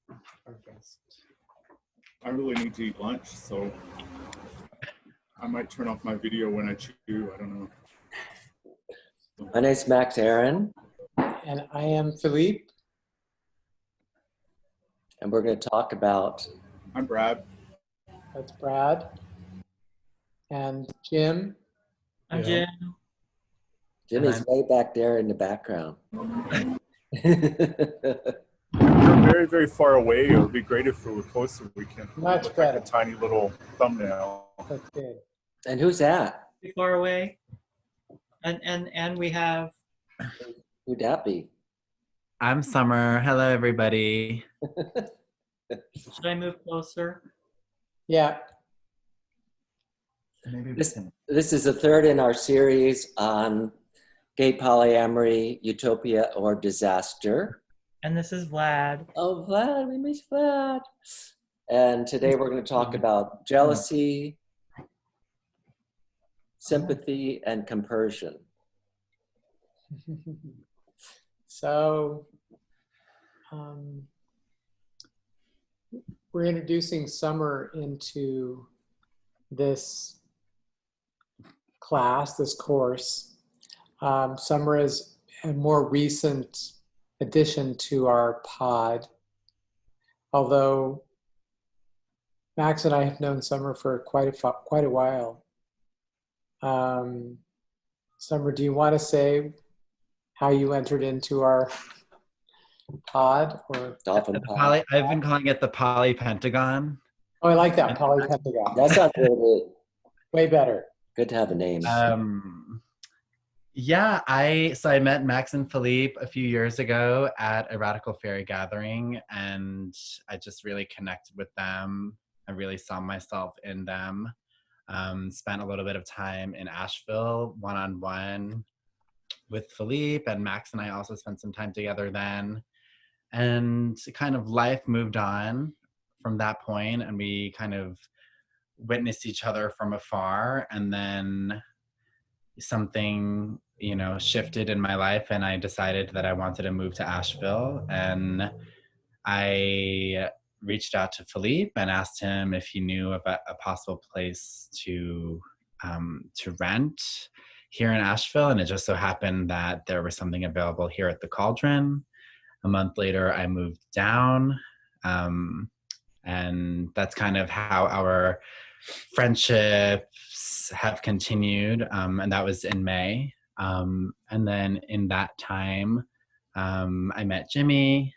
our guest. I really need to eat lunch, so I might turn off my video when I chew. I don't know. My name's Max Aaron. And I am Philippe. And we're going to talk about... I'm Brad. That's Brad. And Jim. I'm Jim. Jimmy's way back there in the background. We're very, very far away. It would be great if we were closer. We can Much look better. like a tiny little thumbnail. That's good. And who's that? Pretty far away. And we have... Who'd that be? I'm Summer. Hello, everybody. Should I move closer? Yeah. Maybe This is the third in our series on gay polyamory, utopia, or disaster. And this is Vlad. Oh, Vlad, we miss Vlad. And today we're going to talk about jealousy, sympathy, and compersion. So, we're introducing Summer into this class, this course. Summer is a more recent addition to our pod, although Max and I have known Summer for quite a while. Summer, do you want to say how you entered into our pod? Or Dolphin pod. I've been calling it the polypentagon. oh, I like that, polypentagon. That sounds really Way better. good to have a name. Yeah, I met Max and Philippe a few years ago at a Radical Fairy gathering, and I just really connected with them. I really saw myself in them. Spent a little bit of time in Asheville, one-on-one with Philippe, and Max and I also spent some time together then. And kind of life moved on from that point, and we kind of witnessed each other from afar, and then something shifted in my life, and I decided that I wanted to move to Asheville. And I reached out to Philippe and asked him if he knew of a possible place to rent here in Asheville, and it just so happened that there was something available here at the Cauldron. A month later, I moved down, and that's kind of how our friendships have continued, and that was in May. And then in that time, I met Jimmy,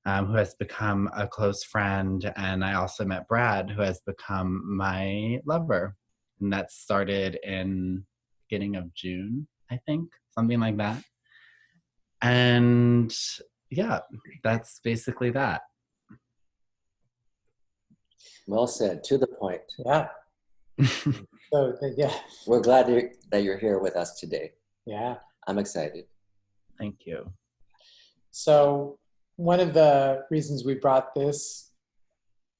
who has become a close friend, and I also met Brad, who has become my lover. And that started in beginning of June, I think, something like that. And yeah, that's basically that. Well said, to the point. Yeah. So, yeah. We're glad that you're here with us today. Yeah. I'm excited. Thank you. So one of the reasons we brought this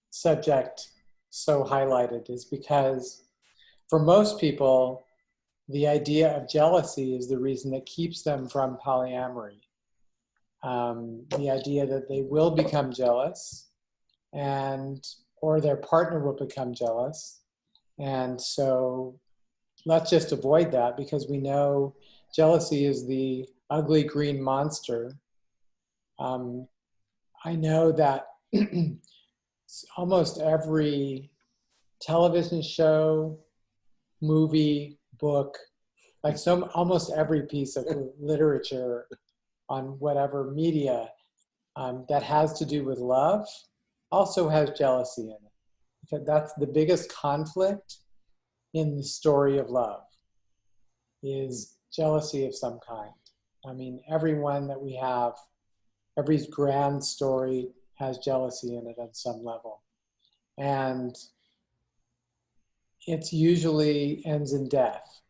subject so highlighted is because for most people, the idea of jealousy is the reason that keeps them from polyamory. The idea that they will become jealous or their partner will become jealous. And so let's just avoid that, because we know jealousy is the ugly green monster. I know that almost every television show, movie, book, almost every piece of literature on whatever media that has to do with love also has jealousy in it. Because that's the biggest conflict in the story of love, is jealousy of some kind. I mean, everyone that we have, every grand story has jealousy in it at some level. And it usually ends in death.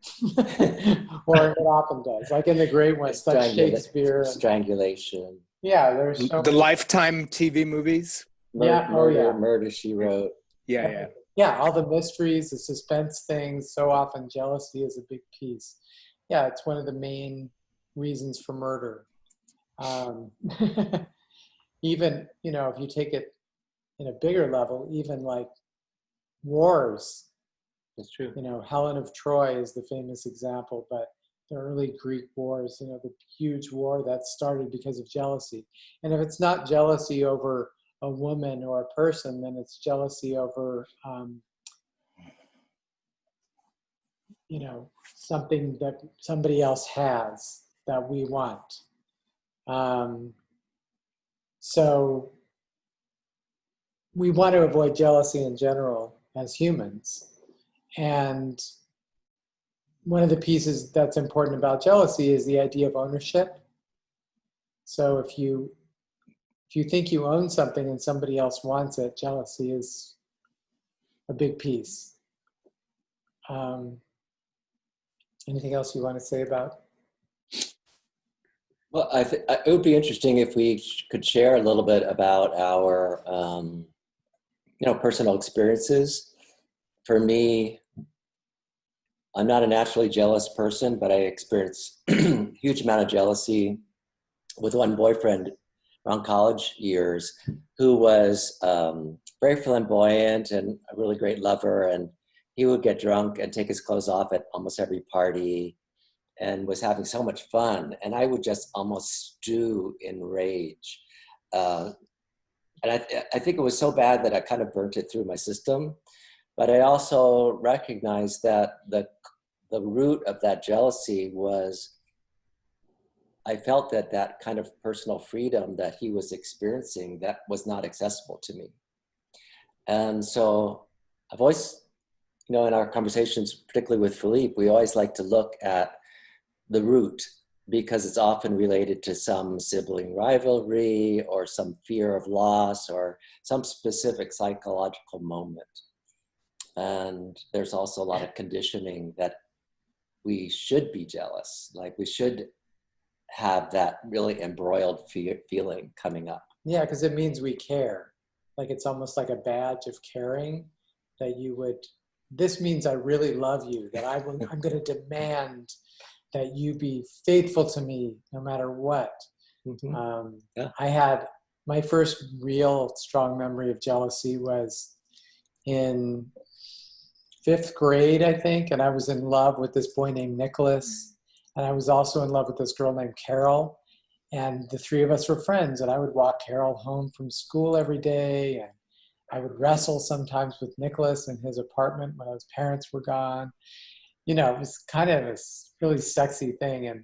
Or it often does. Like in the great ones, like Shakespeare. Strangulation. Yeah, there's so the many. Lifetime TV movies. Murder, She Wrote. Yeah. Yeah, all the mysteries, the suspense things, so often jealousy is a big piece. Yeah, it's one of the main reasons for murder. Even, if you take it in a bigger level, even like wars. That's true. You know, Helen of Troy is the famous example, but the early Greek wars, you know, the huge war that started because of jealousy. And if it's not jealousy over a woman or a person, then it's jealousy over, you know, something that somebody else has that we want. So we want to avoid jealousy in general as humans. And one of the pieces that's important about jealousy is the idea of ownership. So if you think you own something and somebody else wants it, jealousy is a big piece. Anything else you want to say about? Well, it would be interesting if we could share a little bit about our, you know, personal experiences. For me, I'm not a naturally jealous person, but I experienced a huge amount of jealousy with one boyfriend around college years who was very flamboyant and a really great lover. And he would get drunk and take his clothes off at almost every party and was having so much fun. And I would just almost stew in rage. And I think it was so bad that I kind of burnt it through my system. But I also recognized that the root of that jealousy was, I felt that kind of personal freedom that he was experiencing, that was not accessible to me. And so I've always, you know, in our conversations, particularly with Philippe, we always like to look at the root, because it's often related to some sibling rivalry or some fear of loss or some specific psychological moment. And there's also a lot of conditioning that we should be jealous, like we should have that really embroiled feeling coming up. Yeah, because it means we care. Like it's almost like a badge of caring that you would, this means I really love you, that I'm going to demand that you be faithful to me no matter what. Mm-hmm. Yeah. I had my first real strong memory of jealousy was in 5th grade, I think, and I was in love with this boy named Nicholas, and I was also in love with this girl named Carol, and the three of us were friends, and I would walk Carol home from school every day, and I would wrestle sometimes with Nicholas in his apartment when his parents were gone. You know, it was kind of this really sexy thing. And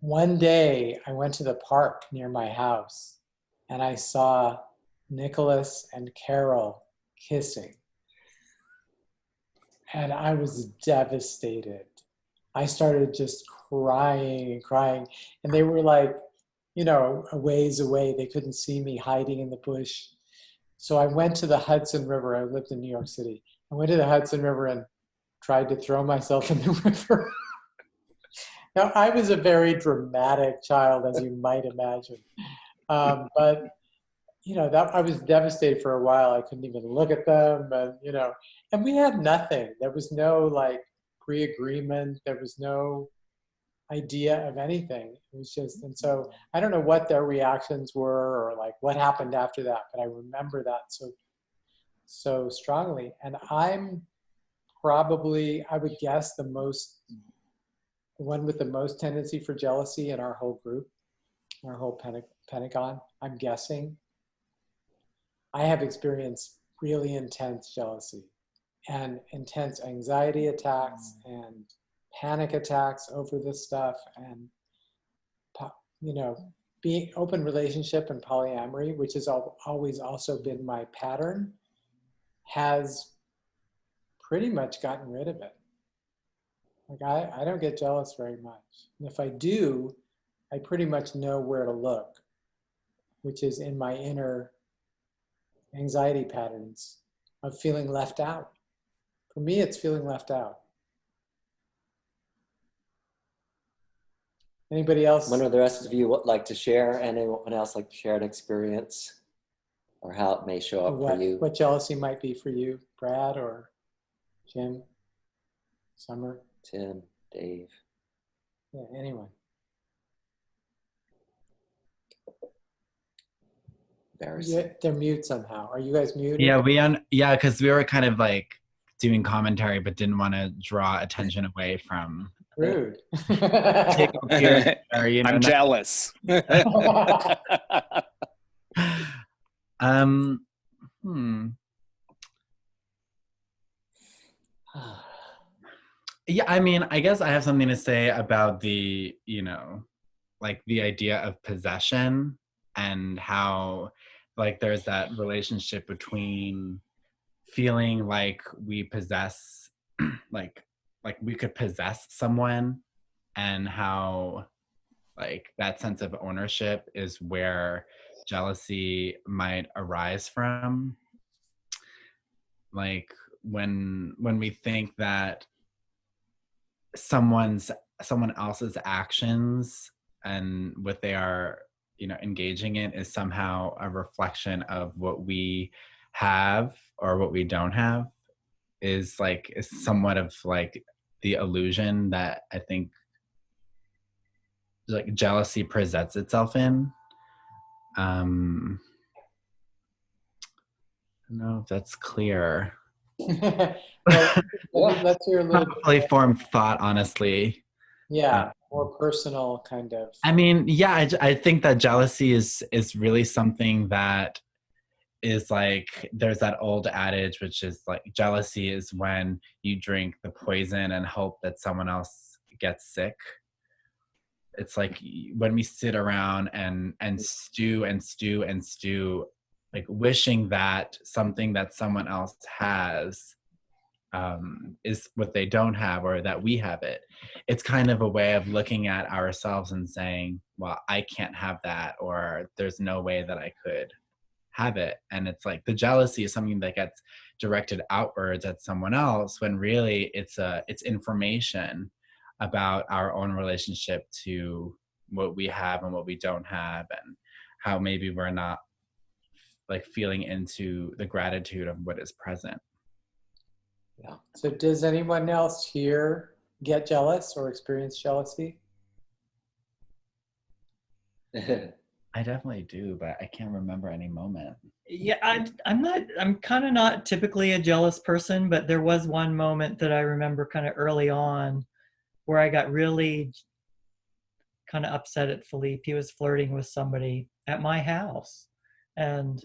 one day I went to the park near my house and I saw Nicholas and Carol kissing. And I was devastated. I started just crying and crying. And they were like, you know, a ways away. They couldn't see me hiding in the bush. So I went to the Hudson River. I lived in New York City. I went to the Hudson River and tried to throw myself in the river. Now, I was a very dramatic child, as you might imagine. But, you know, that I was devastated for a while. I couldn't even look at them, and, you know, and we had nothing. There was no, like, pre-agreement. There was no idea of anything. It was just, and so I don't know what their reactions were or, like, what happened after that, but I remember that so strongly. And I'm probably, I would guess, the one with the most tendency for jealousy in our whole group, our whole Pentagon, I'm guessing. I have experienced really intense jealousy and intense anxiety attacks and panic attacks over this stuff. And, you know, being open relationship and polyamory, which has always also been my pattern, has pretty much gotten rid of it. Like I don't get jealous very much. And if I do, I pretty much know where to look, which is in my inner anxiety patterns of feeling left out. For me, it's feeling left out. Anybody else? One of the rest of you would like to share? Anyone else like to share an experience or how it may show up for you? What jealousy might be for you, Brad or Jim, Summer? Tim, Dave. Yeah, anyone. Embarrassing. Yeah, they're mute somehow. Are you guys muted? Yeah, because we were kind of like doing commentary, but didn't want to draw attention away from. Rude. Take up here, or, you know, I'm jealous. um. Yeah, I mean, I guess I have something to say about the, you know, like the idea of possession and how, like, there's that relationship between feeling like we possess, like we could possess someone, and how, like, that sense of ownership is where jealousy might arise from. Like when we think that someone else's actions and what they are, you know, engaging in is somehow a reflection of what we have or what we don't have, is somewhat of like the illusion that I think like jealousy presents itself in. I don't know if that's clear. Well, let's hear a little Probably bit. formed thought, honestly. Yeah, more personal kind of. I mean, yeah, I think that jealousy is really something that is like, there's that old adage, which is like, jealousy is when you drink the poison and hope that someone else gets sick. It's like when we sit around and stew and stew and stew, like wishing that something that someone else has is what they don't have, or that we have it. It's kind of a way of looking at ourselves and saying, well, I can't have that, or there's no way that I could have it. And it's like the jealousy is something that gets directed outwards at someone else, when really it's information about our own relationship to what we have and what we don't have, and how maybe we're not like feeling into the gratitude of what is present. Yeah. So does anyone else here get jealous or experience jealousy? I definitely do, but I can't remember any moment. Yeah, I'm kind of not typically a jealous person, but there was one moment that I remember kind of early on where I got really kind of upset at Philippe. He was flirting with somebody at my house. And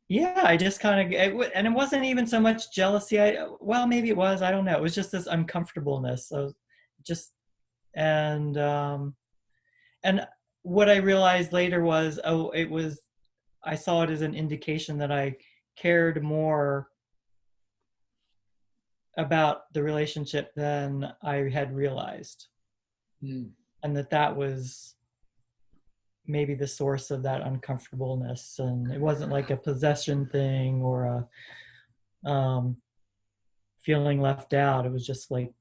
yeah, I just kind of, and it wasn't even so much jealousy. Well, maybe it was, I don't know. It was just this uncomfortableness. So just, and what I realized later was, I saw it as an indication that I cared more about the relationship than I had realized. And that was maybe the source of that uncomfortableness. And it wasn't like a possession thing or a feeling left out. It was just like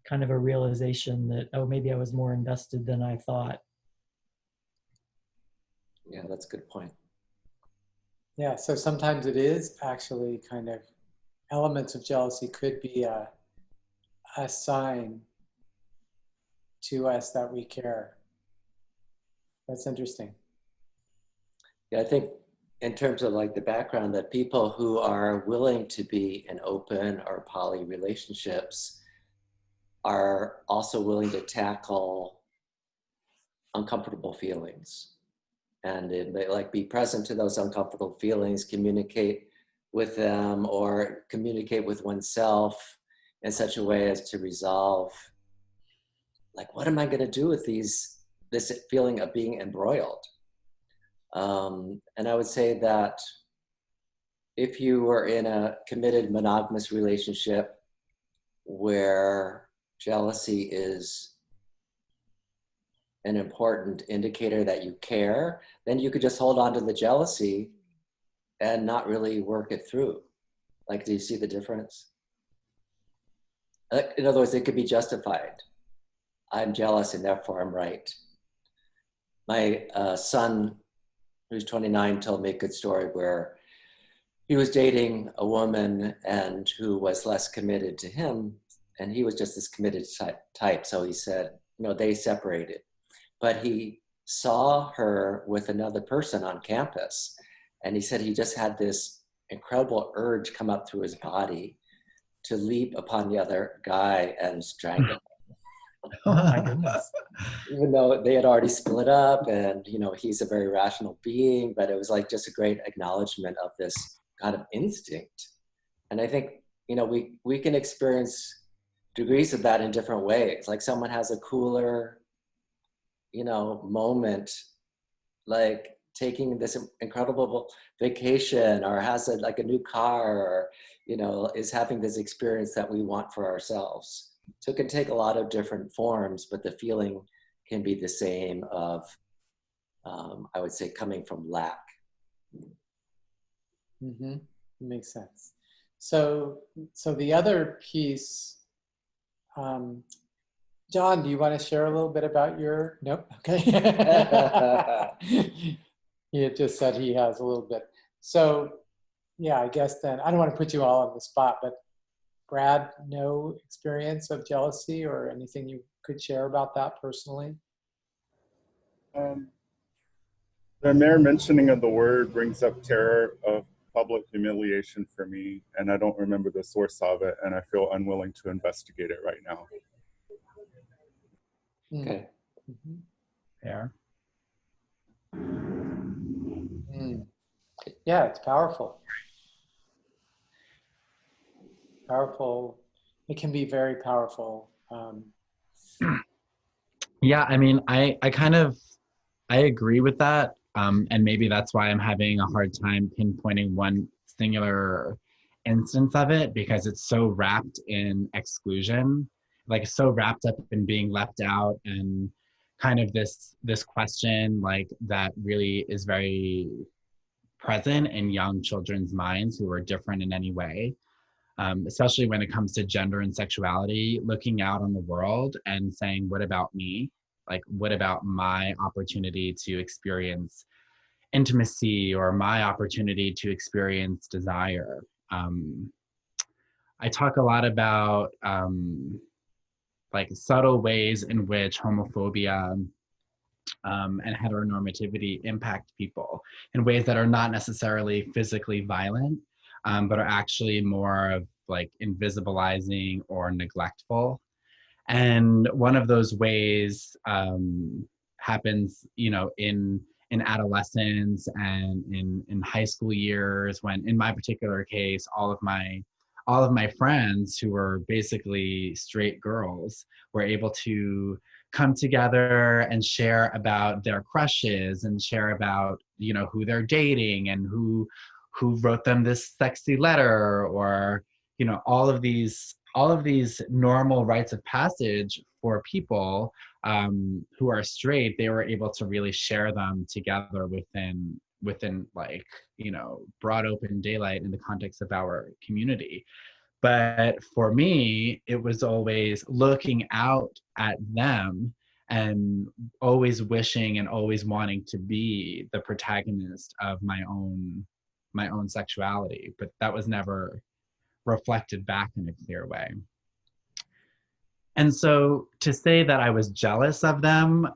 kind of a realization that, oh, maybe I was more invested than I thought. Yeah, that's a good point. Yeah, so sometimes it is actually kind of elements of jealousy could be a sign to us that we care. That's interesting. Yeah, I think in terms of like the background, that people who are willing to be in open or poly relationships are also willing to tackle uncomfortable feelings, and they like be present to those uncomfortable feelings, communicate with them, or communicate with oneself in such a way as to resolve, like, what am I going to do with this feeling of being embroiled? And I would say that if you were in a committed monogamous relationship where jealousy is an important indicator that you care, then you could just hold on to the jealousy and not really work it through. Like, do you see the difference? In other words, it could be justified. I'm jealous and therefore I'm right. My son, who's 29, told me a good story where he was dating a woman and who was less committed to him, and he was just this committed type. So he said, they separated. but he saw her with another person on campus. And he said he just had this incredible urge come up through his body to leap upon the other guy and strangle him. Oh my goodness. Even though they had already split up, and he's a very rational being, but it was like just a great acknowledgement of this kind of instinct. And I think we can experience degrees of that in different ways. Like someone has a cooler moment, like taking this incredible vacation, or has like a new car, or is having this experience that we want for ourselves. So it can take a lot of different forms, but the feeling can be the same of, I would say, coming from lack. Mm-hmm. Makes sense. So the other piece, John, do you want to share a little bit about your? Nope. Okay. He had just said he has a little bit. So yeah, I guess then I don't want to put you all on the spot, but Brad, no experience of jealousy or anything you could share about that personally? The mere mentioning of the word brings up terror of public humiliation for me, and I don't remember the source of it, and I feel unwilling to investigate it right now. Okay. Mm-hmm. Fair. Mm. Yeah, it's powerful. Powerful. It can be very powerful. Yeah, I mean, I agree with that. And maybe that's why I'm having a hard time pinpointing one singular instance of it, because it's so wrapped in exclusion, like so wrapped up in being left out, and kind of this question like that really is very present in young children's minds who are different in any way. Especially when it comes to gender and sexuality, looking out on the world and saying, what about me? Like, what about my opportunity to experience intimacy, or my opportunity to experience desire? I talk a lot about like subtle ways in which homophobia and heteronormativity impact people in ways that are not necessarily physically violent, but are actually more of like invisibilizing or neglectful. And one of those ways happens, in adolescence and in high school years, when, in my particular case, all of my friends who were basically straight girls were able to come together and share about their crushes, and share about who they're dating, and who wrote them this sexy letter, or all of these normal rites of passage for people who are straight. They were able to really share them together within like broad open daylight in the context of our community. But for me, it was always looking out at them and always wishing and always wanting to be the protagonist of my own sexuality, but that was never reflected back in a clear way. And so to say that I was jealous of them,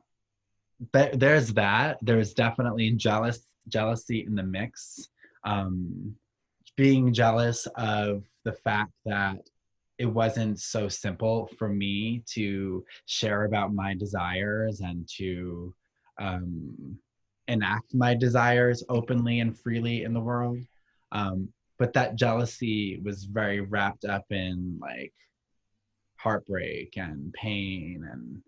there's definitely jealousy in the mix. Being jealous of the fact that it wasn't so simple for me to share about my desires and to enact my desires openly and freely in the world. But that jealousy was very wrapped up in like heartbreak and pain, and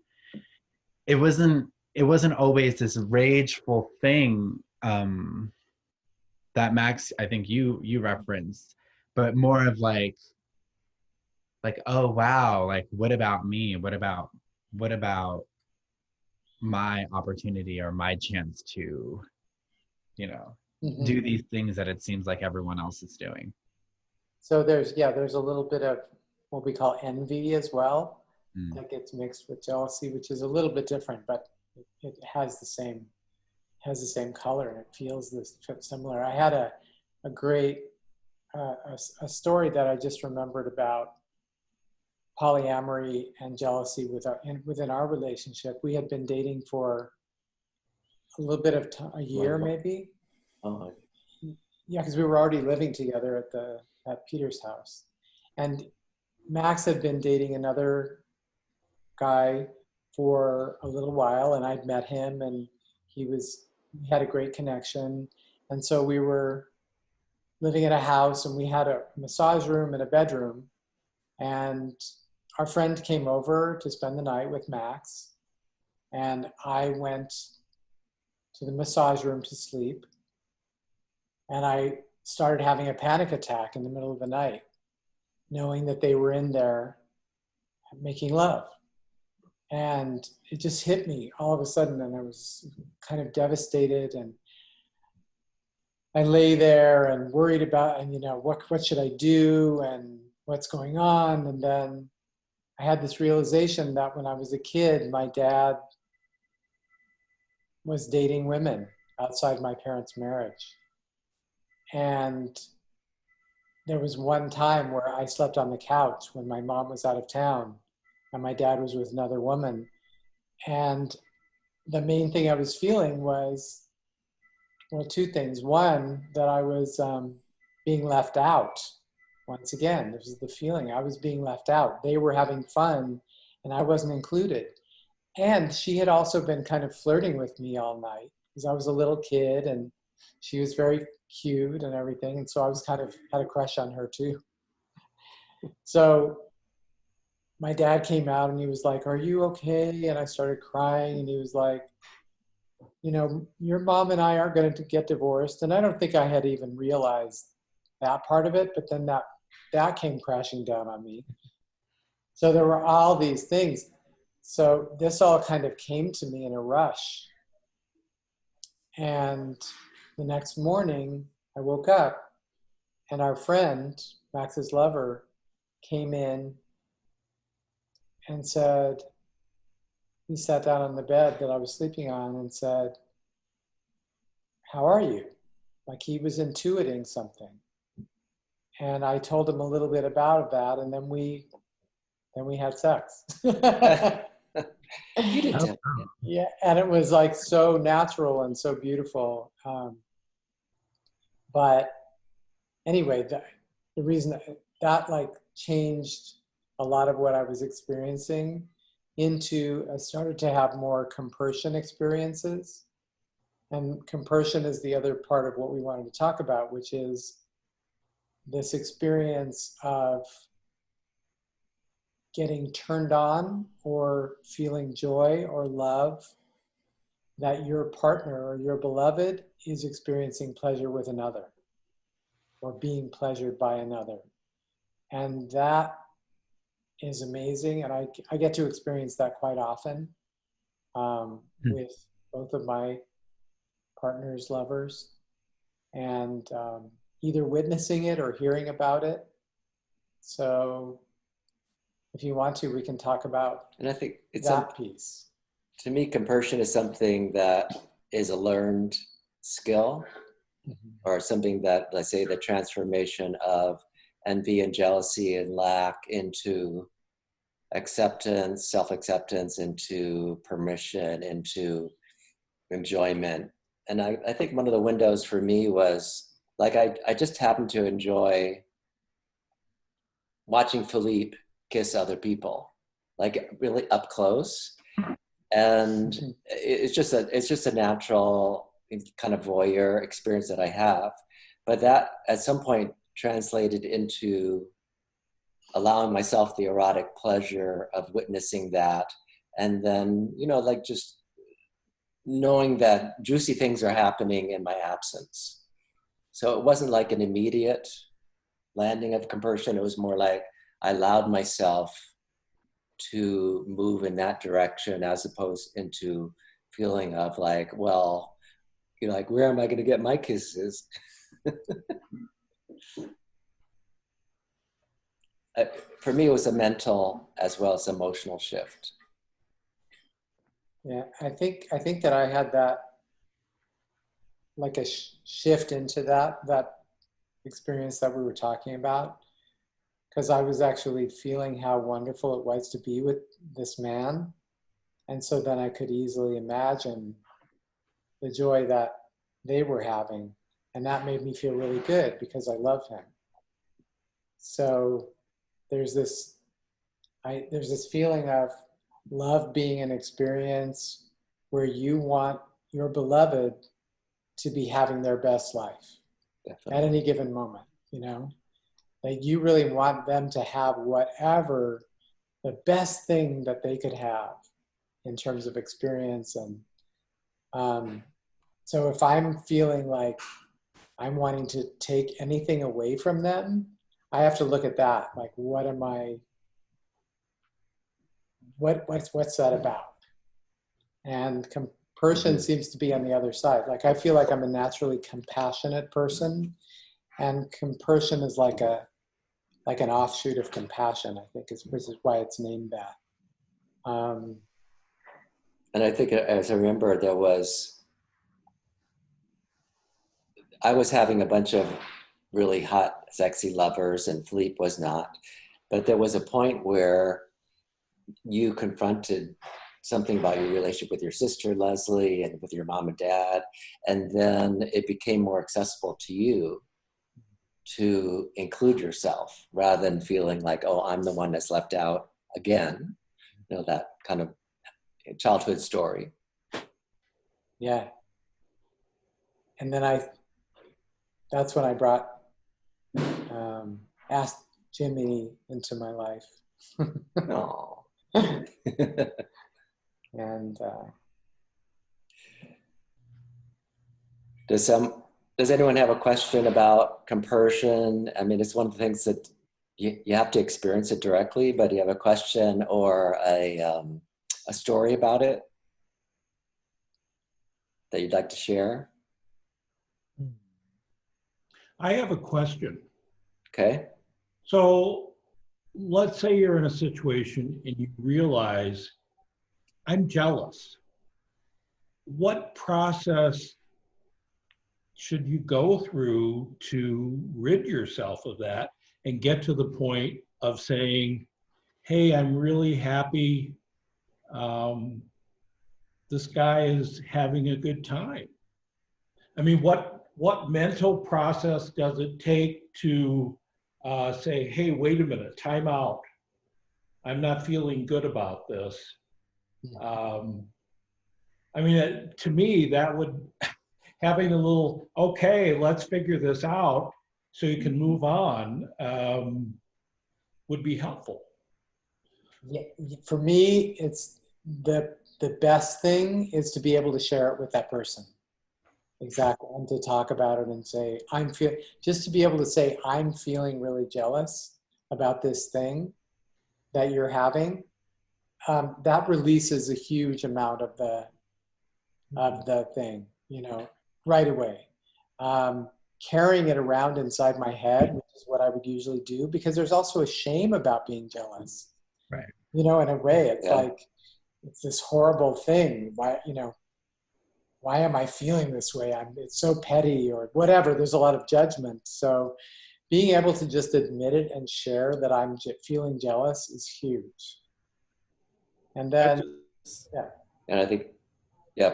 it wasn't always this rageful thing that Max, I think you referenced, but more of like, oh wow, like what about me? What about my opportunity or my chance to, do these things that it seems like everyone else is doing? So there's a little bit of what we call envy as well, that gets mixed with jealousy, which is a little bit different, but it has the same color, and it feels this similar. I had a great a story that I just remembered about polyamory and jealousy within our relationship. We had been dating for a little bit of a year, maybe. Oh, Yeah, because we were already living together at Peter's house, and Max had been dating another guy for a little while, and I'd met him, and we had a great connection, and so we were living in a house, and we had a massage room and a bedroom, and our friend came over to spend the night with Max, and I went to the massage room to sleep, and I started having a panic attack in the middle of the night, knowing that they were in there making love. And it just hit me all of a sudden, and I was kind of devastated, and I lay there and worried about, and what should I do and what's going on? And then I had this realization that when I was a kid, my dad was dating women outside my parents' marriage. And there was one time where I slept on the couch when my mom was out of town and my dad was with another woman. And the main thing I was feeling was, well, two things. One, that I was being left out. Once again, this is the feeling. I was being left out. They were having fun and I wasn't included. And she had also been kind of flirting with me all night because I was a little kid and she was very cute and everything. And so I was kind of had a crush on her too. So my dad came out and he was like, "Are you okay?" And I started crying and he was like, "Your mom and I aren't going to get divorced." And I don't think I had even realized that part of it, but then that came crashing down on me. So there were all these things. So this all kind of came to me in a rush. And the next morning, I woke up and our friend, Max's lover, came in and said, he sat down on the bed that I was sleeping on and said, "How are you?" Like he was intuiting something. And I told him a little bit about that, and then we had sex. you did tell. Yeah, and it was like so natural and so beautiful. But anyway, the reason that like changed a lot of what I was experiencing into, I started to have more compersion experiences. And compersion is the other part of what we wanted to talk about, which is this experience of getting turned on or feeling joy or love that your partner or your beloved is experiencing pleasure with another or being pleasured by another. And that is amazing. And I get to experience that quite often with both of my partner's lovers, and either witnessing it or hearing about it. So if you want to, we can talk about And I think it's that piece. To me, compersion is something that is a learned skill, or something that, let's say, the transformation of envy and jealousy and lack into acceptance, self-acceptance, into permission, into enjoyment. And I think one of the windows for me was, like, I just happened to enjoy watching Philippe kiss other people, like really up close. And it's just a natural kind of voyeur experience that I have. But that at some point translated into allowing myself the erotic pleasure of witnessing that. And then, like just knowing that juicy things are happening in my absence. So it wasn't like an immediate landing of compersion. It was more like I allowed myself to move in that direction, as opposed into feeling of like, well, like, where am I going to get my kisses? For me, it was a mental as well as emotional shift. Yeah, I think that I had that, like a shift into that experience that we were talking about. because I was actually feeling how wonderful it was to be with this man. And so then I could easily imagine the joy that they were having. And that made me feel really good because I love him. So there's this feeling of love being an experience where you want your beloved to be having their best life at any given moment, you know? Like you really want them to have whatever the best thing that they could have in terms of experience. And so if I'm feeling like I'm wanting to take anything away from them, I have to look at that. Like, what am I, what's that about? And compersion seems to be on the other side. Like, I feel like I'm a naturally compassionate person, and compersion is like an offshoot of compassion, I think, is why it's named that. And I think, as I remember, I was having a bunch of really hot, sexy lovers, and Philippe was not. But there was a point where you confronted something about your relationship with your sister, Leslie, and with your mom and dad. And then it became more accessible to you to include yourself rather than feeling like, oh, I'm the one that's left out again. You know, that kind of childhood story. Yeah. And then that's when I asked Jimmy into my life. No. And does anyone have a question about compersion? I mean, it's one of the things that you have to experience it directly, but do you have a question or a story about it that you'd like to share? I have a question. Okay. So let's say you're in a situation and you realize, I'm jealous. What process should you go through to rid yourself of that and get to the point of saying, hey, I'm really happy. This guy is having a good time. I mean, what mental process does it take to say, hey, wait a minute, time out. I'm not feeling good about this. I mean, to me, that would, having a little, okay, let's figure this out so you can move on, would be helpful. yeah, for me, it's the best thing is to be able to share it with that person. Exactly. And to talk about it and say, just to be able to say, I'm feeling really jealous about this thing that you're having. That releases a huge amount of the thing, you know, right away. Carrying it around inside my head, which is what I would usually do, because there's also a shame about being jealous. Right. You know, in a way, it's like, it's this horrible thing. Why am I feeling this way? It's so petty or whatever. There's a lot of judgment. So being able to just admit it and share that I'm feeling jealous is huge. And then, yeah. And I think,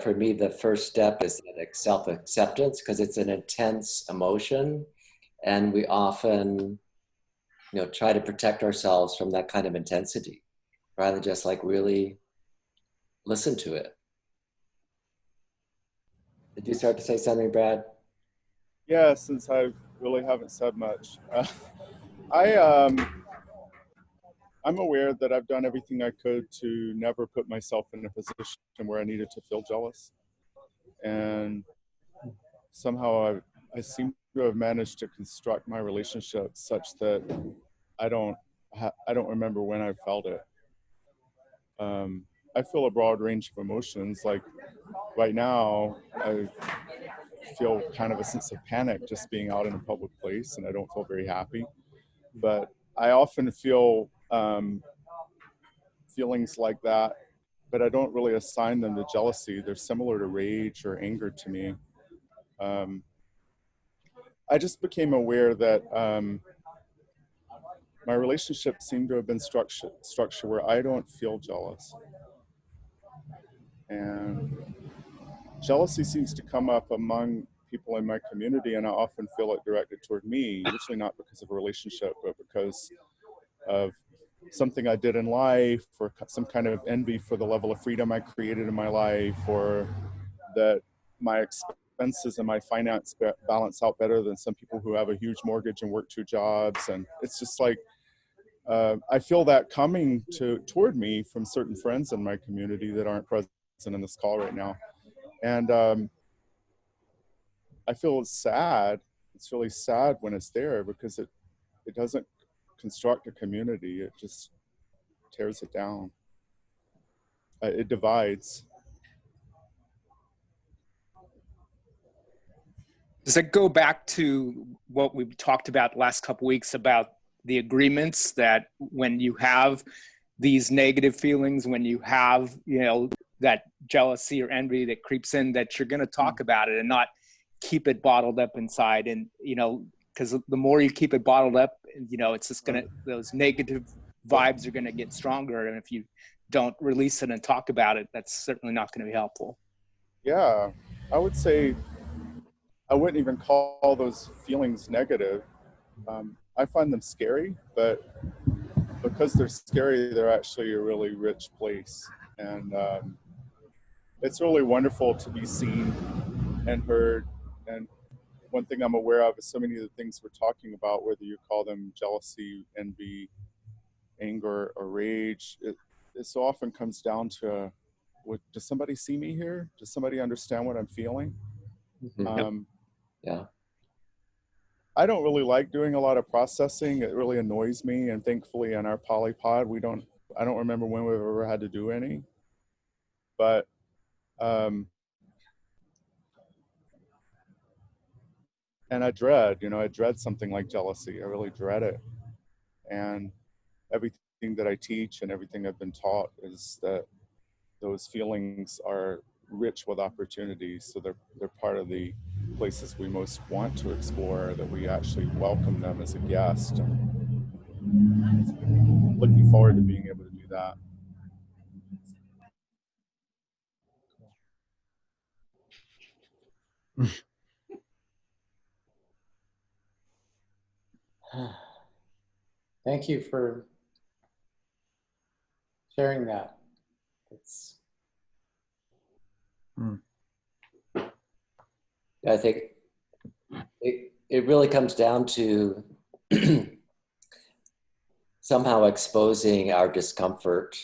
for me, the first step is like self-acceptance, because it's an intense emotion. And we often, try to protect ourselves from that kind of intensity rather than just like really listen to it. Did you start to say something, Brad? Yeah, since I really haven't said much. I'm aware that I've done everything I could to never put myself in a position where I needed to feel jealous. And somehow I seem to have managed to construct my relationship such that I don't remember when I felt it. I feel a broad range of emotions. Like right now, I feel kind of a sense of panic just being out in a public place, and I don't feel very happy. But I often feel feelings like that, but I don't really assign them to jealousy. They're similar to rage or anger to me. I just became aware that my relationships seem to have been structure where I don't feel jealous. And jealousy seems to come up among people in my community, and I often feel it directed toward me, usually not because of a relationship, but because of something I did in life, or some kind of envy for the level of freedom I created in my life, or that my expenses and my finance balance out better than some people who have a huge mortgage and work 2 jobs. And it's just like, I feel that coming toward me from certain friends in my community that aren't present in this call right now. And I feel it's sad. It's really sad when it's there, because it doesn't construct a community. It just tears it down. It divides. Does it go back to what we've talked about the last couple of weeks about the agreements that when you have these negative feelings, when you have, you know, that jealousy or envy that creeps in, that you're going to talk about it and not keep it bottled up inside? And, you know, because the more you keep it bottled up, you know, it's just going to, those negative vibes are going to get stronger. And if you don't release it and talk about it, that's certainly not going to be helpful. Yeah, I would say I wouldn't even call those feelings negative. I find them scary, but because they're scary, they're actually a really rich place. And it's really wonderful to be seen and heard. And one thing I'm aware of is so many of the things we're talking about, whether you call them jealousy, envy, anger, or rage, it so often comes down to, does somebody see me here? Does somebody understand what I'm feeling? Yeah. I don't really like doing a lot of processing. It really annoys me. And thankfully in our polypod, I don't remember when we've ever had to do any. But and I dread something like jealousy. I really dread it. And everything that I teach and everything I've been taught is that those feelings are rich with opportunities. So they're part of the places we most want to explore, that we actually welcome them as a guest. And looking forward to being able to do that. Thank you for sharing that. I think it really comes down to somehow exposing our discomfort.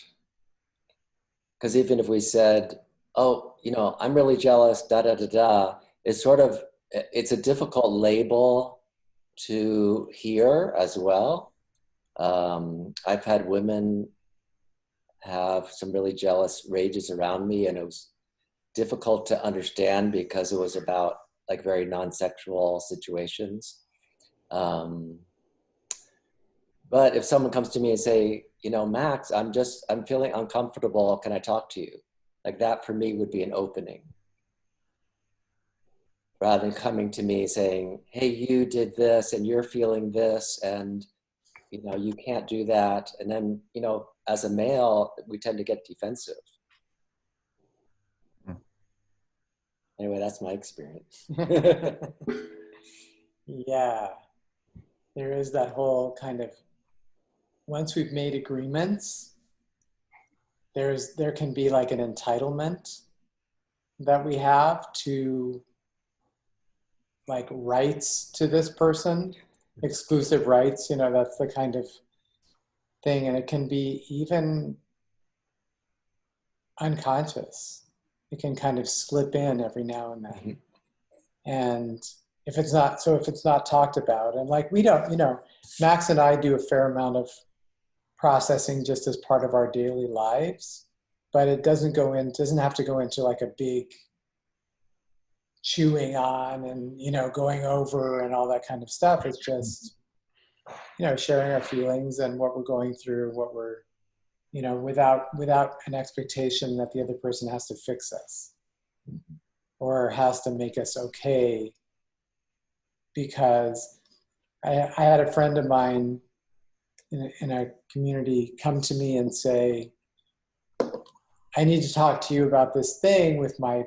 Because even if we said, oh, you know, I'm really jealous, da da da da, it's a difficult label to hear as well. I've had women have some really jealous rages around me, and it was difficult to understand because it was about like very non-sexual situations. But if someone comes to me and say, you know, Max, I'm feeling uncomfortable, can I talk to you? Like that for me would be an opening. Rather than coming to me saying, hey, you did this and you're feeling this and, you know, you can't do that. And then, you know, as a male, we tend to get defensive. Anyway, that's my experience. Yeah, there is that whole kind of, once we've made agreements, there can be like an entitlement that we have to like rights to this person, exclusive rights, you know, that's the kind of thing. And it can be even unconscious. It can kind of slip in every now and then. Mm-hmm. And if it's not talked about, and like we don't, you know, Max and I do a fair amount of processing just as part of our daily lives, but it doesn't have to go into like a big chewing on and, you know, going over and all that kind of stuff. It's just, you know, sharing our feelings and what we're going through, what we're, you know, without an expectation that the other person has to fix us or has to make us okay. Because I had a friend of mine in a community come to me and say, I need to talk to you about this thing with my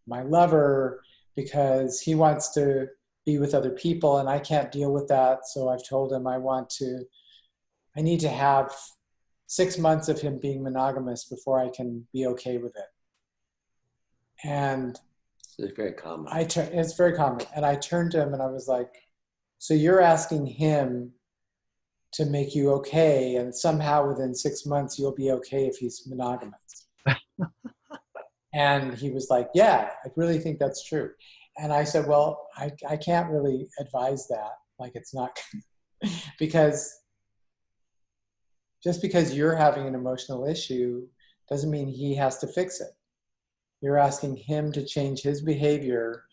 lover because he wants to be with other people and I can't deal with that. So I've told him I need to have 6 months of him being monogamous before I can be okay with it. And it's very common. It's very common. And I turned to him and I was like, so you're asking him to make you okay, and somehow within 6 months you'll be okay if he's monogamous. And he was like, yeah, I really think that's true. And I said, well, I can't really advise that. Like, it's not, because just because you're having an emotional issue doesn't mean he has to fix it. You're asking him to change his behavior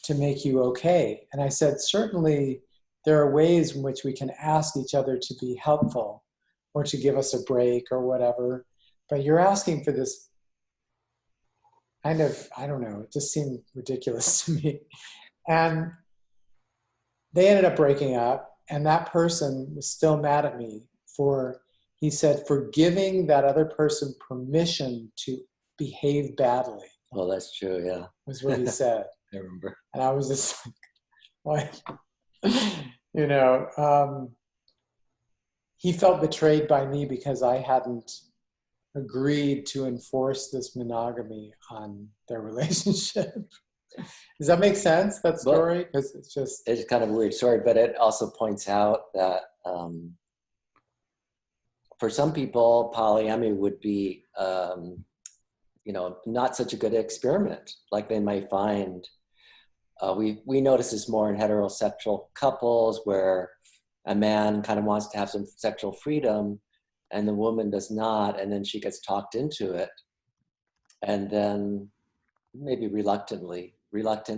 to make you okay. And I said, certainly there are ways in which we can ask each other to be helpful or to give us a break or whatever. But you're asking for this kind of, I don't know, it just seemed ridiculous to me. And they ended up breaking up, and that person was still mad at me he said, for giving that other person permission to behave badly. Oh, that's true, yeah. Was what he said. I remember. And I was just like, you know, he felt betrayed by me because I hadn't agreed to enforce this monogamy on their relationship. Does that make sense, that story? Because it's kind of a weird story, but it also points out that for some people, polyamory would be, you know, not such a good experiment. Like they might find, we notice this more in heterosexual couples where a man kind of wants to have some sexual freedom and the woman does not, and then she gets talked into it. And then maybe reluctant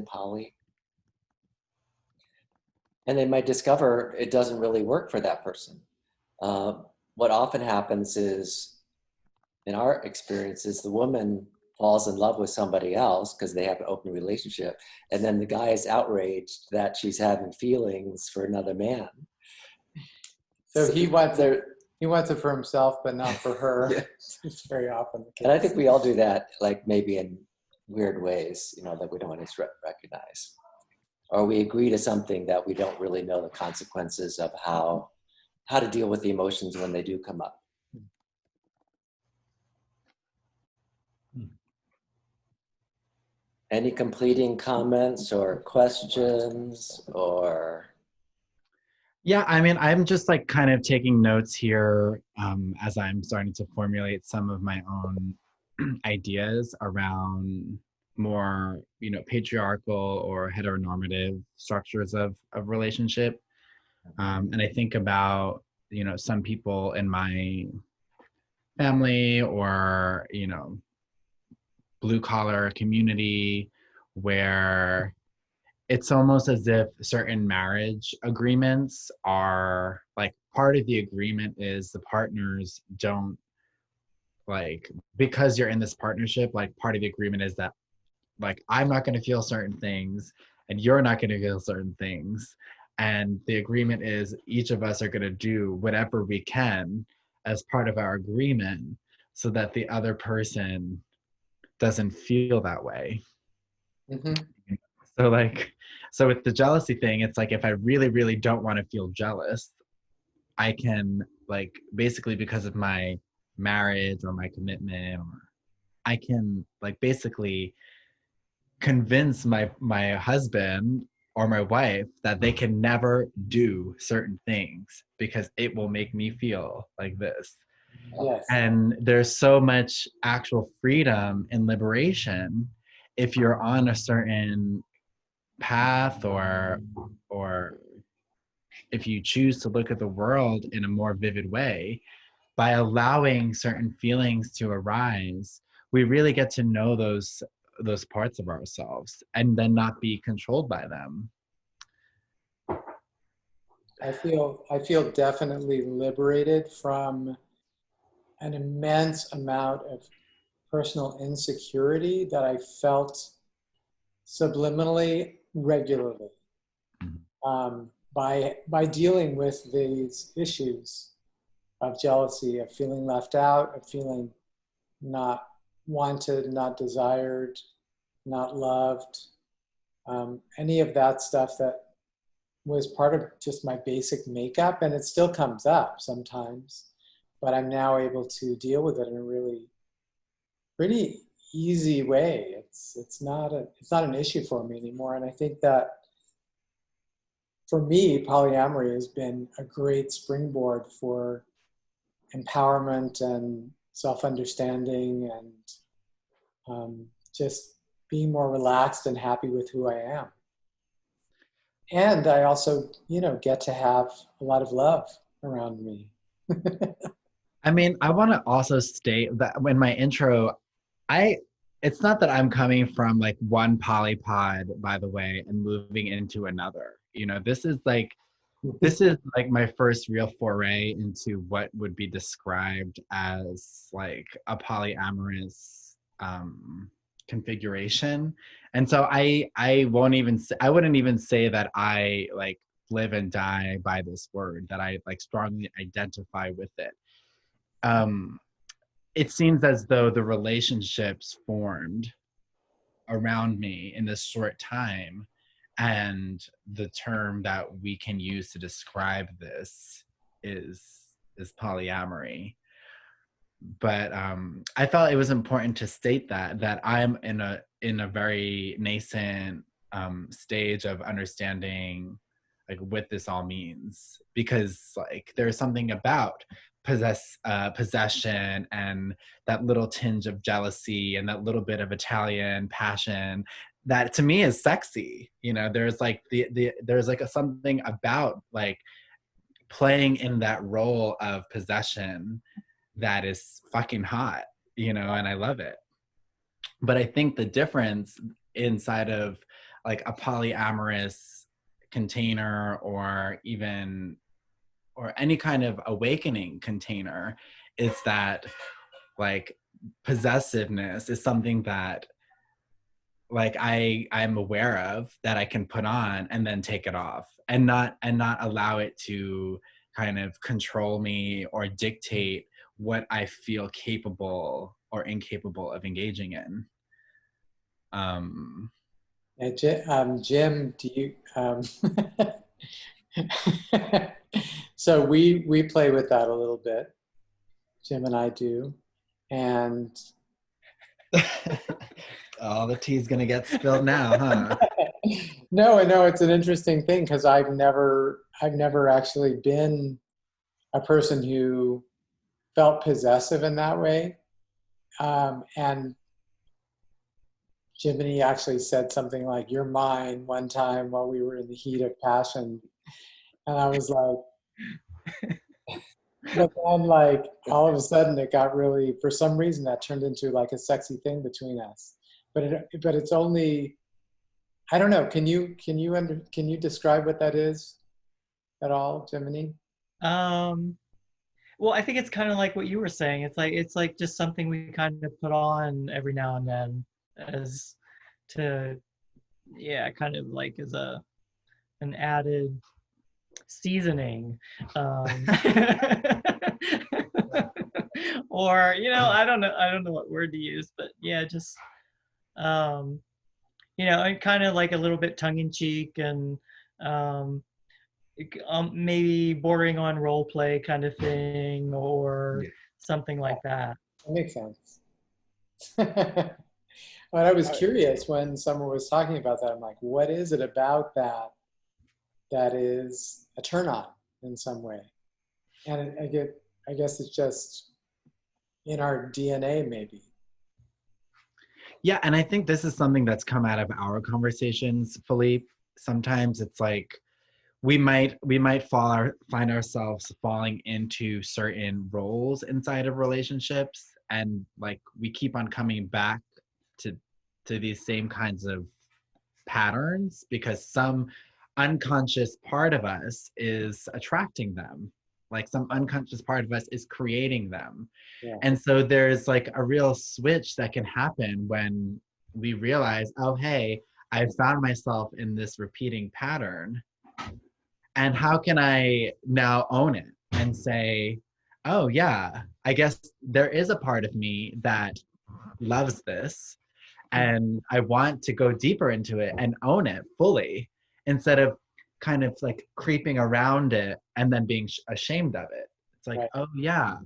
poly. And they might discover it doesn't really work for that person. What often happens is, in our experiences, the woman falls in love with somebody else because they have an open relationship, and then the guy is outraged that she's having feelings for another man. So he wants it for himself, but not for her. Yeah. It's very often the case. And I think we all do that, like maybe in weird ways, you know, that we don't want to recognize. Or we agree to something that we don't really know the consequences of how to deal with the emotions when they do come up. Any completing comments or questions or? Yeah, I mean, I'm just like kind of taking notes here as I'm starting to formulate some of my own ideas around more, you know, patriarchal or heteronormative structures of relationship. And I think about, you know, some people in my family or, you know, blue collar community where it's almost as if certain marriage agreements are like, part of the agreement is the partners don't, like, because you're in this partnership, like part of the agreement is that, like, I'm not going to feel certain things and you're not going to feel certain things. And the agreement is each of us are going to do whatever we can as part of our agreement so that the other person doesn't feel that way. Mm-hmm. So with the jealousy thing, it's like, if I really, really don't want to feel jealous, I can, like, basically because of my marriage or my commitment, or I can, like, basically convince my husband or my wife that they can never do certain things because it will make me feel like this. Yes. And there's so much actual freedom and liberation if you're on a certain path, or if you choose to look at the world in a more vivid way. By allowing certain feelings to arise, we really get to know those parts of ourselves and then not be controlled by them. I feel definitely liberated from an immense amount of personal insecurity that I felt subliminally regularly by dealing with these issues of jealousy, of feeling left out, of feeling not wanted, not desired, not loved. Any of that stuff that was part of just my basic makeup, and it still comes up sometimes, but I'm now able to deal with it in a really pretty easy way. It's not an issue for me anymore, and I think that for me, polyamory has been a great springboard for empowerment and self-understanding and just being more relaxed and happy with who I am. And I also, get to have a lot of love around me. I mean, I want to also state that in my intro, it's not that I'm coming from like one polypod, by the way, and moving into another. This is like my first real foray into what would be described as like a polyamorous configuration. And so I wouldn't even say that I like live and die by this word, that I like strongly identify with it. It seems as though the relationships formed around me in this short time, and the term that we can use to describe this is polyamory. But I felt it was important to state that I'm in a very nascent stage of understanding like what this all means, because like there's something about possession and that little tinge of jealousy and that little bit of Italian passion that to me is sexy. There's like there's like something about like playing in that role of possession that is fucking hot, and I love it. But I think the difference inside of like a polyamorous container or any kind of awakening container is that like possessiveness is something that like I'm aware of, that I can put on and then take it off and not allow it to kind of control me or dictate what I feel capable or incapable of engaging in. Jim, do you? So we play with that a little bit. Jim and I do, and all the tea's gonna get spilled now, huh? No, I know it's an interesting thing because I've never actually been a person who felt possessive in that way. And Jiminy actually said something like, "You're mine," one time while we were in the heat of passion. And I was like, but then like all of a sudden it got really, for some reason that turned into like a sexy thing between us. But it's only, I don't know. Can you describe what that is at all, Jiminy? Well, I think it's kind of like what you were saying. It's like just something we kind of put on every now and then as to, kind of like as an added seasoning. Or, I don't know what word to use, but just, and kind of like a little bit tongue-in-cheek and maybe bordering on role play kind of thing or something like that. That makes sense. But I was curious when someone was talking about that. I'm like, what is it about that is a turn on in some way? And I guess it's just in our DNA maybe. Yeah, and I think this is something that's come out of our conversations, Philippe. Sometimes it's like we might find ourselves falling into certain roles inside of relationships, and like we keep on coming back to these same kinds of patterns because some unconscious part of us is attracting them. Like some unconscious part of us is creating them. Yeah. And so there's like a real switch that can happen when we realize, oh, hey, I found myself in this repeating pattern. And how can I now own it and say, oh yeah, I guess there is a part of me that loves this, and I want to go deeper into it and own it fully instead of kind of like creeping around it and then being ashamed of it. It's like, Right. oh yeah,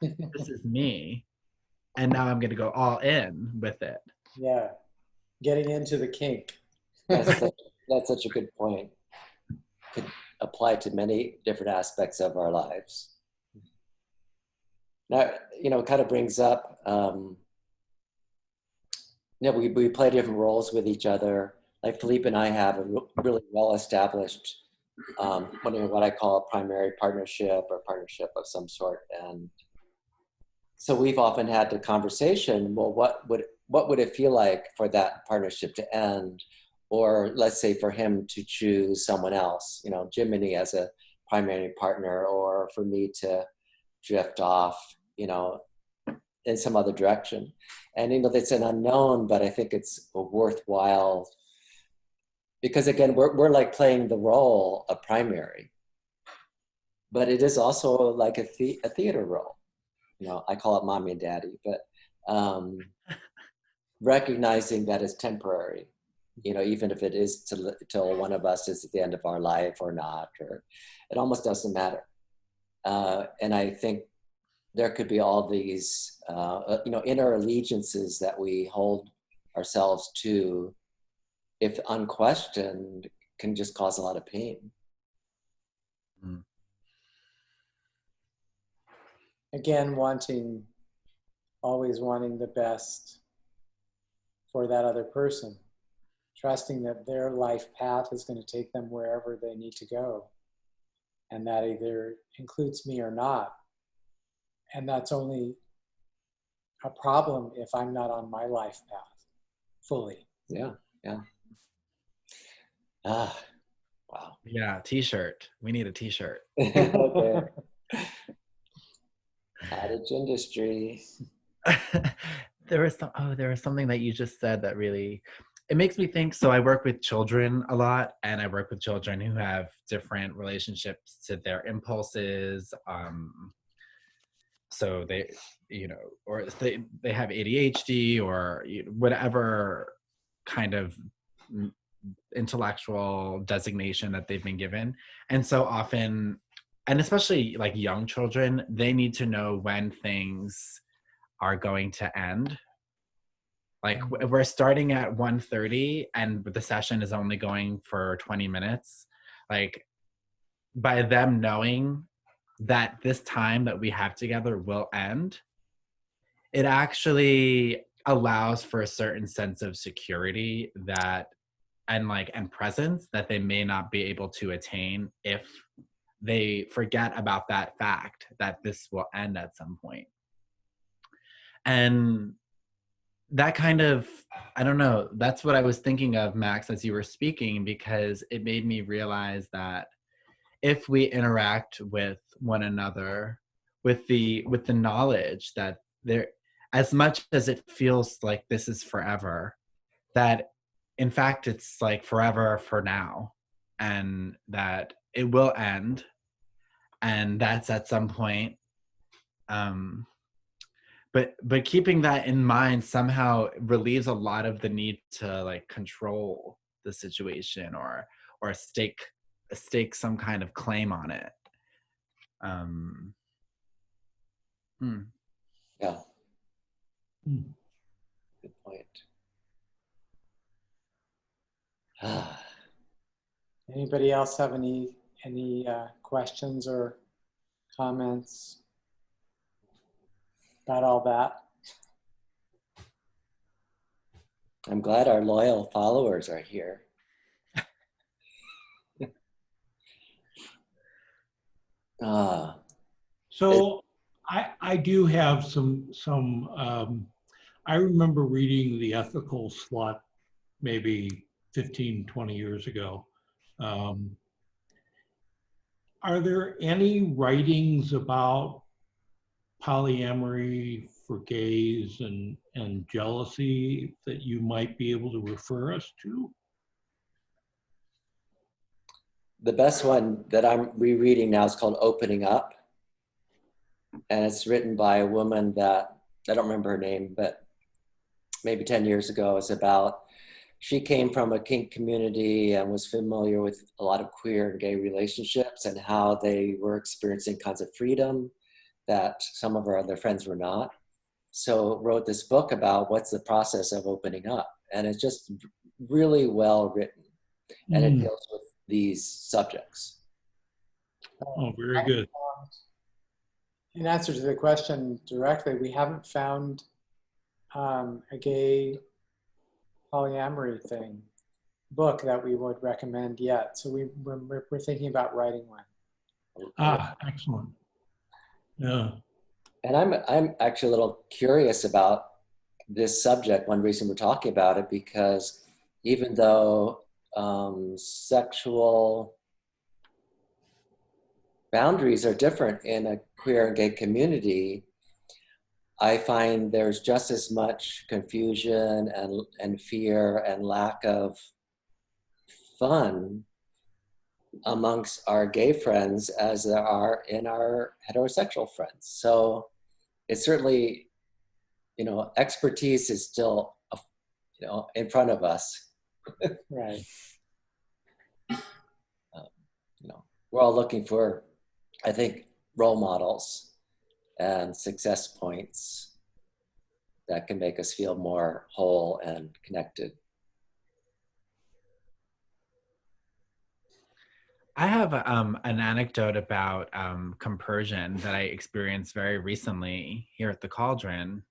this is me, and now I'm going to go all in with it. Yeah. Getting into the kink. That's such a good point. Could apply to many different aspects of our lives. Now, it kind of brings up, we play different roles with each other. Like Philippe and I have a really well-established, what I call a primary partnership or partnership of some sort. And so we've often had the conversation, well, what would it feel like for that partnership to end? Or let's say for him to choose someone else, Jiminy as a primary partner, or for me to drift off, in some other direction. And, it's an unknown, but I think it's a worthwhile, because again, we're like playing the role of primary, but it is also like a theater role. I call it mommy and daddy, but recognizing that it's temporary, even if it is till one of us is at the end of our life or not, or it almost doesn't matter. And I think there could be all these, inner allegiances that we hold ourselves to, if unquestioned, can just cause a lot of pain. Again, always wanting the best for that other person, trusting that their life path is going to take them wherever they need to go, and that either includes me or not. And that's only a problem if I'm not on my life path fully. Yeah. Ah, wow. Yeah, t-shirt. We need a t-shirt. Okay. Cottage industry. There was something that you just said that really, it makes me think. So I work with children a lot, and I work with children who have different relationships to their impulses. So they, or they have ADHD or whatever kind of intellectual designation that they've been given. And so often, and especially like young children, they need to know when things are going to end. Like we're starting at 1:30 and the session is only going for 20 minutes. Like by them knowing that this time that we have together will end, it actually allows for a certain sense of security and presence that they may not be able to attain if they forget about that fact that this will end at some point. And that kind of, I don't know, that's what I was thinking of, Max, as you were speaking, because it made me realize that if we interact with one another with the knowledge that there, as much as it feels like this is forever, that in fact it's like forever for now, and that it will end, and that's at some point. But keeping that in mind somehow relieves a lot of the need to like control the situation or stake some kind of claim on it. Yeah. Good point. Anybody else have any questions or comments about all that? I'm glad our loyal followers are here. So I do have some I remember reading The Ethical Slut maybe 15, 20 years ago. Are there any writings about polyamory for gays and jealousy that you might be able to refer us to? The best one that I'm rereading now is called Opening Up. and it's written by a woman that, I don't remember her name, but maybe 10 years ago. It's about, she came from a kink community and was familiar with a lot of queer and gay relationships and how they were experiencing kinds of freedom that some of her other friends were not. So wrote this book about what's the process of opening up. And it's just really well written. And it deals with these subjects. Oh, very good. In answer to the question directly, we haven't found a gay polyamory book that we would recommend yet. So we're thinking about writing one. Ah, excellent. Yeah. And I'm actually a little curious about this subject. One reason we're talking about it, because even though sexual boundaries are different in a queer and gay community, I find there's just as much confusion and fear and lack of fun amongst our gay friends as there are in our heterosexual friends. So it's certainly, expertise is still, in front of us. Right. We're all looking for, I think, role models and success points that can make us feel more whole and connected. I have an anecdote about compersion that I experienced very recently here at the Cauldron,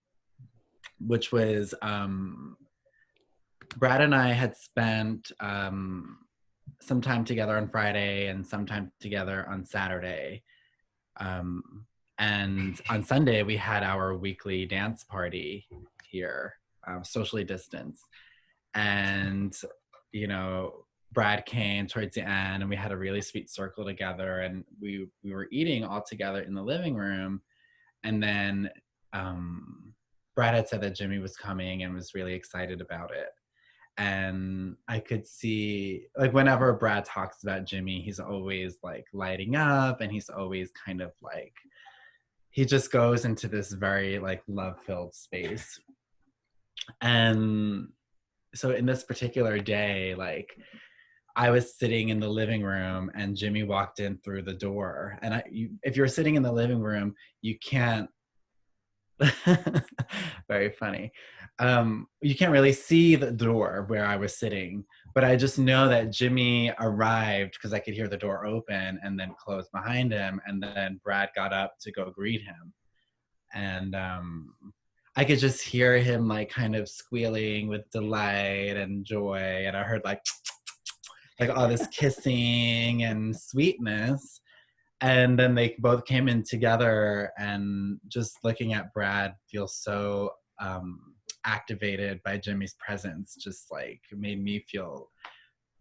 which was Brad and I had spent some time together on Friday and some time together on Saturday. And on Sunday, we had our weekly dance party here, socially distanced. And, Brad came towards the end and we had a really sweet circle together, and we were eating all together in the living room. And then Brad had said that Jimmy was coming and was really excited about it. And I could see, like, whenever Brad talks about Jimmy, he's always like lighting up, and he's always kind of like, he just goes into this very like love-filled space. And so in this particular day, like, I was sitting in the living room and Jimmy walked in through the door. And if you're sitting in the living room, you can't, very funny. You can't really see the door where I was sitting, but I just know that Jimmy arrived because I could hear the door open and then close behind him. And then Brad got up to go greet him. And I could just hear him like kind of squealing with delight and joy. And I heard like all this kissing and sweetness. And then they both came in together, and just looking at Brad feel so activated by Jimmy's presence just like made me feel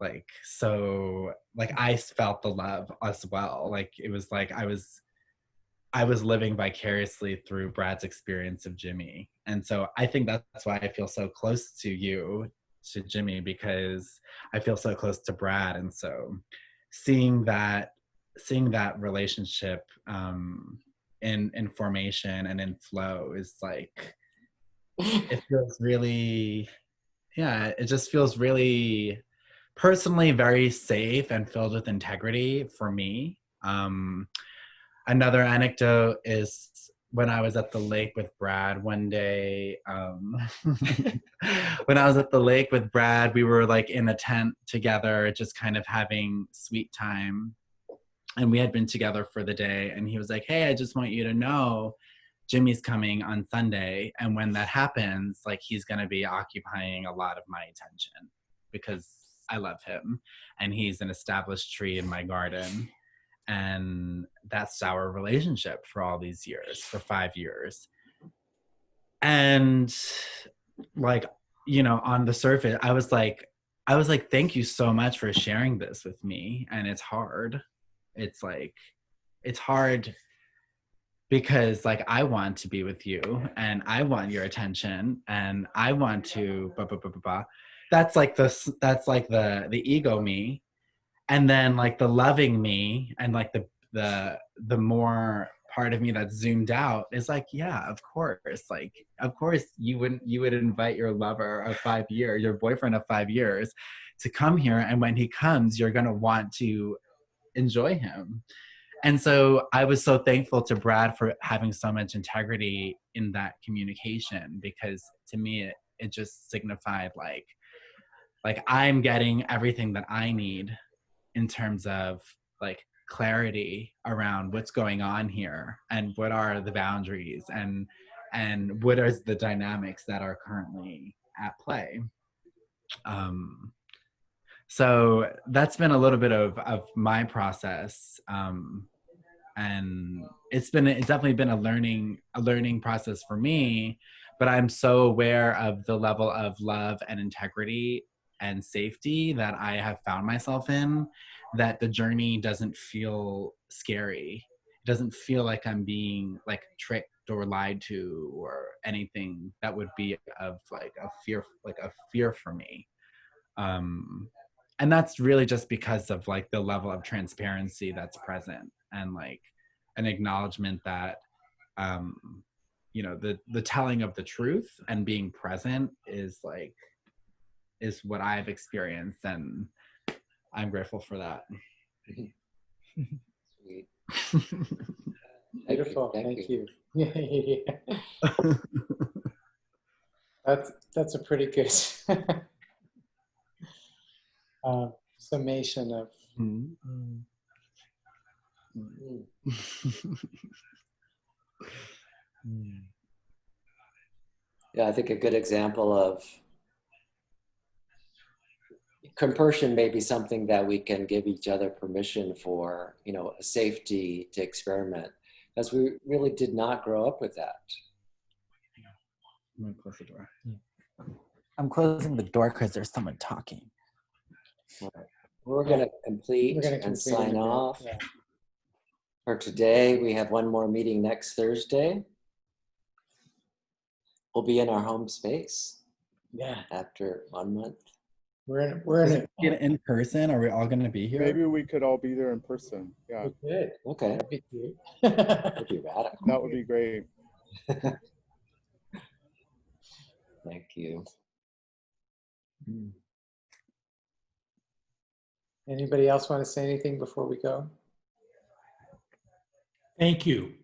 like so like I felt the love as well. Like it was like I was living vicariously through Brad's experience of Jimmy. And so I think that's why I feel so close to you, to Jimmy, because I feel so close to Brad. And so seeing that relationship in formation and in flow is like, it feels really, it just feels really personally very safe and filled with integrity for me. Another anecdote is when I was at the lake with Brad one day. When I was at the lake with Brad, we were like in a tent together, just kind of having sweet time. And we had been together for the day. And he was like, hey, I just want you to know Jimmy's coming on Sunday. And when that happens, like, he's going to be occupying a lot of my attention because I love him. And he's an established tree in my garden. And that's our relationship for all these years, for 5 years. And like, on the surface, I was like, thank you so much for sharing this with me. And it's hard. It's like, it's hard because like, I want to be with you and I want your attention and I want to blah, blah, blah, blah, blah. That's like the ego me. And then like the loving me and like the more part of me that's zoomed out is like, yeah, of course. Like, of course you would invite your lover of 5 years, your boyfriend of 5 years to come here. And when he comes, you're going to want to enjoy him. And so I was so thankful to Brad for having so much integrity in that communication, because to me, it just signified like I'm getting everything that I need in terms of like clarity around what's going on here and what are the boundaries and what are the dynamics that are currently at play. So that's been a little bit of my process. And it's definitely been a learning process for me, but I'm so aware of the level of love and integrity and safety that I have found myself in, that the journey doesn't feel scary. It doesn't feel like I'm being like tricked or lied to or anything that would be of like a fear for me. And that's really just because of like the level of transparency that's present, and like an acknowledgement that you know, the telling of the truth and being present is what I've experienced, and I'm grateful for that. Sweet. Beautiful. Thank you. That's a pretty good summation of. Yeah, I think a good example of compersion may be something that we can give each other permission for, you know, a safety to experiment, because we really did not grow up with that. I'm gonna close the door. I'm closing the door because there's someone talking. Right. We're going to complete and sign off. Yeah. For today, we have one more meeting next Thursday. We'll be in our home space. Yeah. After 1 month. We're in person. Are we all going to be here? Maybe we could all be there in person. Yeah. We could. Okay. That'd be cute. That'd be radical. That would be great. Thank you. Anybody else want to say anything before we go? Thank you.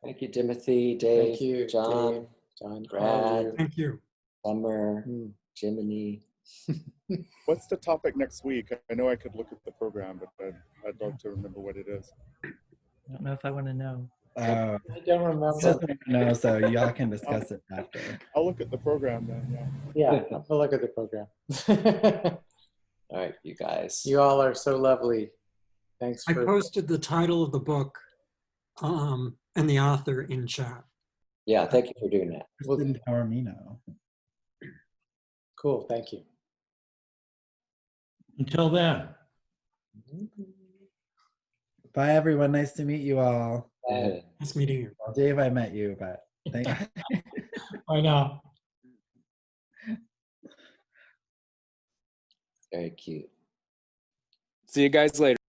Thank you, Timothy, Dave, Thank you, John, Dave, John, Brad, Thank you. Summer, Jiminy. What's the topic next week? I know I could look at the program, but I'd love to remember what it is. I don't know if I want to know. I don't remember. No, so y'all can discuss it after. I'll look at the program then, Yeah, I'll look at the program. All right, you guys. You all are so lovely. Thanks I for. posted the title of the book and the author in chat. Yeah, thank you for doing that. Well, empower me now. Cool, thank you. Until then. Bye, everyone. Nice to meet you all. Nice meeting you. Well, Dave, I met you, but thank you. Bye now. Very cute. See you guys later.